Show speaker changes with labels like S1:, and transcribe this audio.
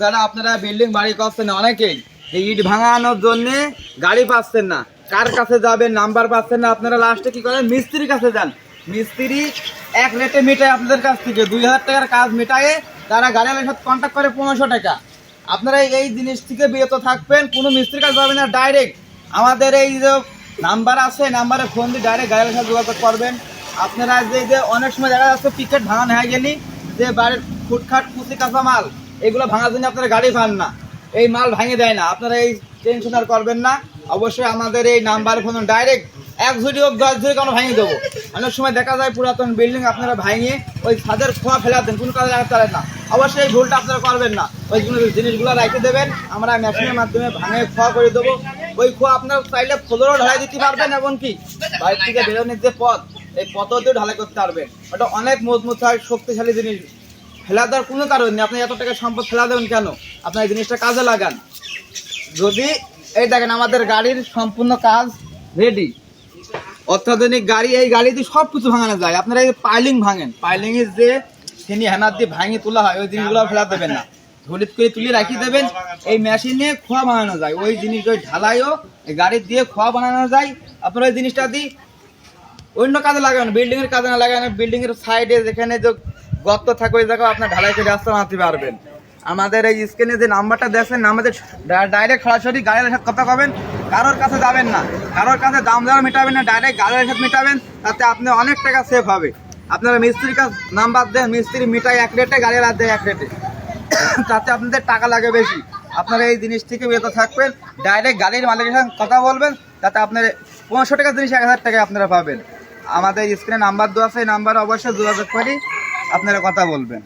S1: যারা আপনারা বিল্ডিং বাড়ি করছেন অনেকেই এই ইট ভাঙানোর জন্য গাড়ি পাচ্ছেন না, কার কাছে যাবেন নাম্বার পাচ্ছেন না, আপনারা লাস্টে কি করেন মিস্ত্রির কাছে যান। মিস্ত্রি এক রেটে মেটায় আপনাদের কাছ থেকে 2000 টাকার কাজ মেটায়, তারা গাড়িওয়ালার সাথে কন্ট্যাক্ট করে 1500 টাকা। আপনারা এই জিনিস থেকে বিরত থাকবেন, কোনো মিস্ত্রির কাছে যাবেন না, ডাইরেক্ট আমাদের এই যে নাম্বার আছে নাম্বারে ফোন দিয়ে ডাইরেক্ট গাড়িওয়ালার সাথে যোগাযোগ করবেন। আপনারা যে অনেক সময় দেখা যাচ্ছে পিকেট ভাঙানো হয়ে গেলি যে বাড়ির ফুটখাট কুচি কাঁচা মাল এগুলো ভাঙার জন্য আপনারা গাড়ি পান না, এই মাল ভাঙে দেয় না। আপনারা এই টেনশন আর করবেন না, অবশ্যই আমাদের এই নাম্বার ফোন ডাইরেক্ট 1 ঝুড়ি হোক 10 ঝুড়ি কেন ভাঙিয়ে দেবো। অনেক সময় দেখা যায় পুরাতন বিল্ডিং আপনারা ভাঙিয়ে ওই ছাদের খোয়া ফেলা দেন, কোনো কাজে লাগাতে না। অবশ্যই এই ভুলটা আপনারা করবেন না, ওই জিনিসগুলো রেখে দেবেন, আমরা মেশিনের মাধ্যমে ভাঙে খোয়া করে দেবো। ওই খোয়া আপনারা চাইলে ফ্লোরও ঢালাই দিতে পারবেন, এবং কি বাড়ির থেকে বেরোনোর যে পথ এই পথও দিয়ে ঢালাই করতে পারবেন। ওটা অনেক মজবুত হয়, শক্তিশালী জিনিস। ফেলা দেওয়ার কোনো কারণ নেই, আপনি এত টাকা সম্পদ ফেলা দেবেন কেন? আপনার এই জিনিসটা কাজে লাগান। যদি এই দেখেন আমাদের গাড়ির সম্পূর্ণ কাজ রেডি, অত্যাধুনিক গাড়ি, এই গাড়ি দিয়ে সব কিছু ভাঙানো যায়। আপনারা এই পাইলিং ভাঙেন, পাইলিং এর যে তিনি হ্যানার দিয়ে ভাঙিয়ে তোলা হয় ওই জিনিসগুলো ফেলা দেবেন না, ঝুলিত করে তুলে রাখি দেবেন। এই মেশিনে খোয়া বানানো যায়, ওই জিনিস ওই ঢালাইও এই গাড়ি দিয়ে খোয়া বানানো যায়। আপনারা ওই জিনিসটা দিয়ে অন্য কাজে লাগান, বিল্ডিং এর কাজে না লাগান। বিল্ডিং এর সাইডে যেখানে যে গর্ত থাকে ওই জায়গায় আপনার ঢালাই করে রাস্তা বানাতে পারবেন। আমাদের এই স্ক্রিনে যে নাম্বারটা দেখছেন আমাদের ডাইরেক্ট সরাসরি গাড়ির সাথে কথা কবেন, কারোর কাছে যাবেন না, কারোর কাছে দাম দেওয়া মেটাবেন না, ডাইরেক্ট গাড়ির সাথে মেটাবেন, তাতে আপনি অনেক টাকা সেভ হবে। আপনারা মিস্ত্রির কাছে নাম্বার দেন, মিস্ত্রি মিটাই 1 রেটে, গাড়ির হাত দেয় 1 রেটে, তাতে আপনাদের টাকা লাগে বেশি। আপনারা এই জিনিস থেকে বিরত থাকবেন, ডাইরেক্ট গাড়ির মালিকের সঙ্গে কথা বলবেন, তাতে আপনার 500 টাকার জিনিস 1000 টাকায় আপনারা পাবেন। আমাদের স্ক্রিনে নাম্বার দেওয়া আছে, এই নাম্বারে অবশ্যই যোগাযোগ করি, আপনারা কথা বলবেন।